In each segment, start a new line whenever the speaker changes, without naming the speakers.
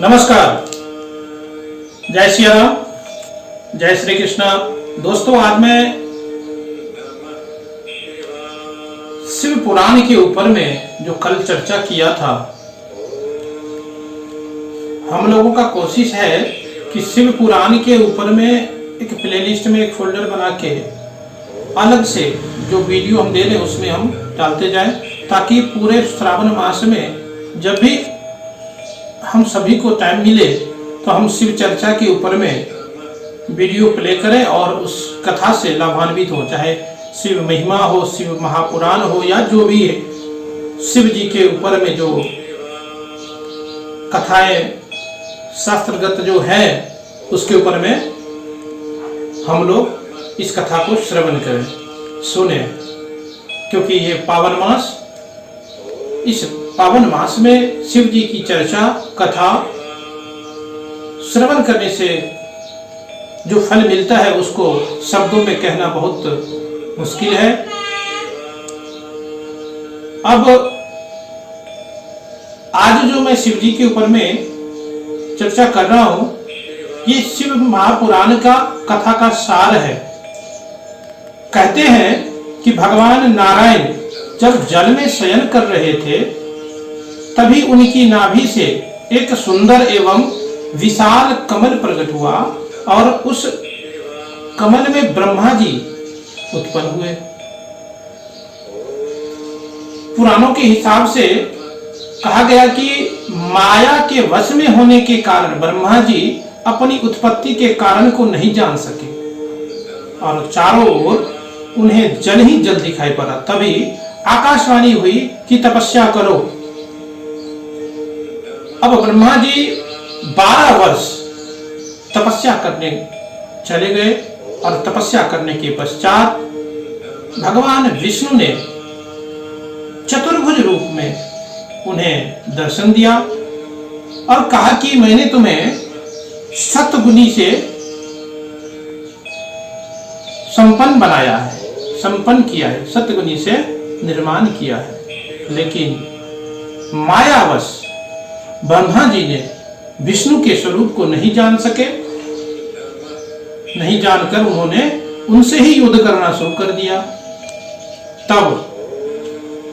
नमस्कार, जय श्री राम, जय श्री कृष्णा। दोस्तों, आज मैं शिव पुराण के ऊपर में जो कल चर्चा किया था, हम लोगों का कोशिश है कि शिव पुराण के ऊपर में एक प्लेलिस्ट में एक फोल्डर बना के अलग से जो वीडियो हम दे रहे हैं उसमें हम डालते जाएं, ताकि पूरे श्रावण मास में जब भी हम सभी को टाइम मिले तो हम शिव चर्चा के ऊपर में वीडियो प्ले करें और उस कथा से लाभान्वित हो। चाहे शिव महिमा हो, शिव महापुराण हो, या जो भी है शिव जी के ऊपर में जो कथाएं शास्त्रगत जो है उसके ऊपर में हम लोग इस कथा को श्रवण करें, सुने। क्योंकि ये पावन मास, इस पावन मास में शिव जी की चर्चा कथा श्रवण करने से जो फल मिलता है उसको शब्दों में कहना बहुत मुश्किल है। अब आज जो मैं शिव जी के ऊपर में चर्चा कर रहा हूं, ये शिव महापुराण का कथा का सार है। कहते हैं कि भगवान नारायण जब जल में शयन कर रहे थे, तभी उनकी नाभि से एक सुंदर एवं विशाल कमल प्रकट हुआ और उस कमल में ब्रह्मा जी उत्पन्न हुए। पुराणों के हिसाब से कहा गया कि माया के वश में होने के कारण ब्रह्मा जी अपनी उत्पत्ति के कारण को नहीं जान सके और चारों ओर उन्हें जल ही जल दिखाई पड़ा। तभी आकाशवाणी हुई कि तपस्या करो। अब ब्रह्मा जी 12 वर्ष तपस्या करने चले गए और तपस्या करने के पश्चात भगवान विष्णु ने चतुर्भुज रूप में उन्हें दर्शन दिया और कहा कि मैंने तुम्हें सतगुणी से संपन्न बनाया है, संपन्न किया है, सतगुणी से निर्माण किया है। लेकिन मायावश ब्रह्मा जी ने विष्णु के स्वरूप को नहीं जान सके। नहीं जानकर उन्होंने उनसे ही युद्ध करना शुरू कर दिया। तब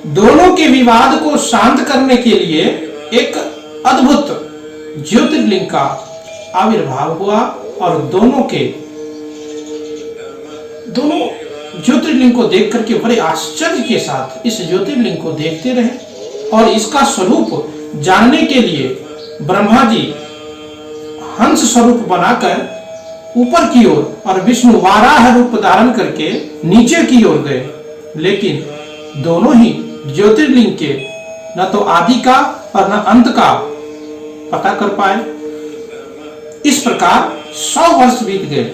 दोनों के विवाद को शांत करने के लिए एक अद्भुत ज्योतिर्लिंग का आविर्भाव हुआ और दोनों ज्योतिर्लिंग को देख करके बड़े आश्चर्य के साथ इस ज्योतिर्लिंग को देखते रहे और इसका स्वरूप जानने के लिए ब्रह्मा जी हंस स्वरूप बनाकर ऊपर की ओर और विष्णु वाराह रूप धारण करके नीचे की ओर गए। लेकिन दोनों ही ज्योतिर्लिंग के न तो आदि का और न अंत का पता कर पाए। इस प्रकार 100 वर्ष बीत गए।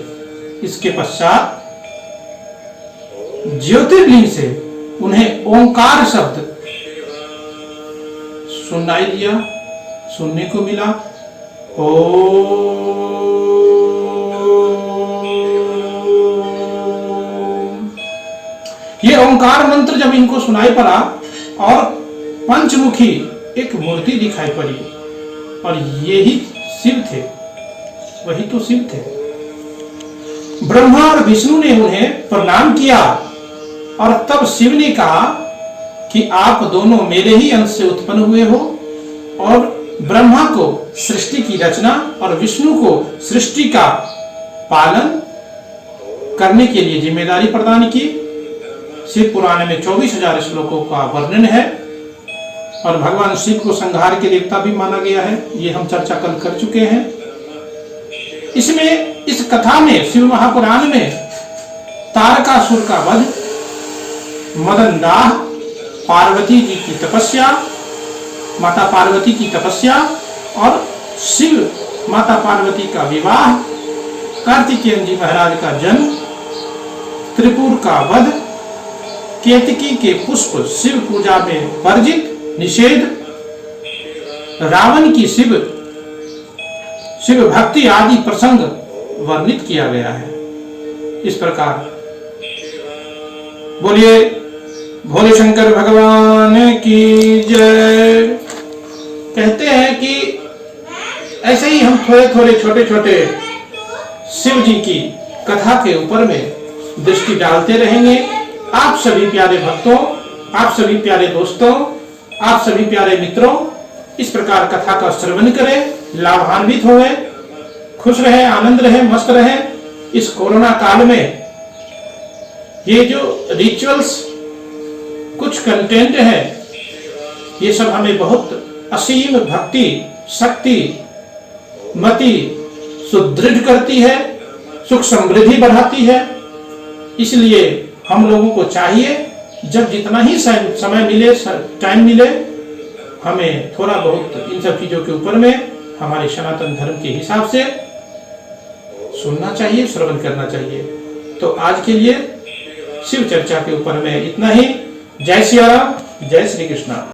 इसके पश्चात ज्योतिर्लिंग से उन्हें ओंकार शब्द सुनाई दिया, सुनने को मिला। ओम। ये ओंकार मंत्र जब इनको सुनाई पड़ा और पंचमुखी एक मूर्ति दिखाई पड़ी और यही शिव थे, वही तो शिव थे। ब्रह्मा और विष्णु ने उन्हें प्रणाम किया और तब शिव ने कहा कि आप दोनों मेरे ही अंश से उत्पन्न हुए हो और ब्रह्मा को सृष्टि की रचना और विष्णु को सृष्टि का पालन करने के लिए जिम्मेदारी प्रदान की। शिव पुराण में 24,000 श्लोकों का वर्णन है और भगवान शिव को संहार के देवता भी माना गया है। ये हम चर्चा कल कर चुके हैं। इसमें इस कथा में शिव महापुराण में तारकासुर का वध, मदन दाह, पार्वती जी की तपस्या, माता पार्वती की तपस्या और शिव माता पार्वती का विवाह, कार्तिकेय जी महाराज का जन्म, त्रिपुर का वध, केतकी के पुष्प शिव पूजा में वर्जित निषेध, रावण की शिव भक्ति आदि प्रसंग वर्णित किया गया है। इस प्रकार बोलिए भोले शंकर भगवान की जय। कहते हैं कि ऐसे ही हम थोड़े थोड़े छोटे छोटे शिव जी की कथा के ऊपर में दृष्टि डालते रहेंगे। आप सभी प्यारे भक्तों, आप सभी प्यारे दोस्तों, आप सभी प्यारे मित्रों इस प्रकार कथा का श्रवण करें, लाभान्वित होए, खुश रहे, आनंद रहे, मस्त रहे। इस कोरोना काल में ये जो रिचुअल्स कुछ कंटेंट है, ये सब हमें बहुत असीम भक्ति शक्ति मति सुदृढ़ करती है, सुख समृद्धि बढ़ाती है। इसलिए हम लोगों को चाहिए जब जितना ही समय मिले, टाइम मिले, हमें थोड़ा बहुत इन सब चीजों के ऊपर में हमारे सनातन धर्म के हिसाब से सुनना चाहिए, श्रवण करना चाहिए। तो आज के लिए शिव चर्चा के ऊपर में इतना ही। जय सिया राम, जय श्री कृष्णा।